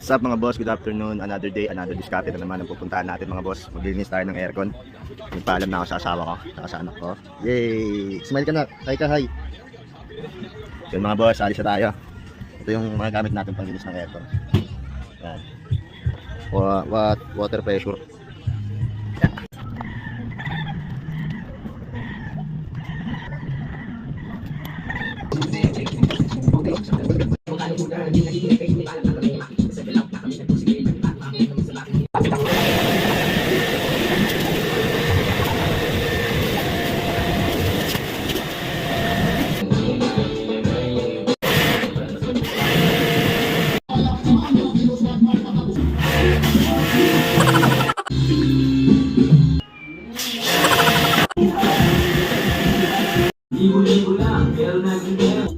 What's up mga boss? Good afternoon. Another day, another diskarte na naman ang pupuntahan natin mga boss. Maglilinis tayo ng aircon. Nagpaalam na ako sa asawa ko, saka sa anak ko. Yay! Smile ka na. Hi ka, hi. Yun mga boss, alis na tayo. Ito yung mga gamit natin panglinis ng aircon. Yan. Water pressure. Libo-libo lang, pero naging meron.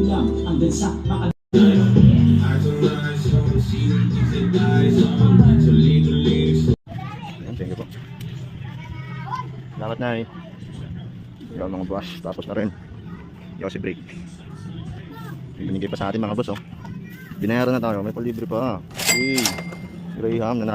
Lang ang bansa Thank you po. Salamat na eh. Ikaw mga boss, tapos na rin. Ikaw si break. Binigay pa sa atin mga boss oh. Binayaran na tayo, may palibre pa. Hey, Graham na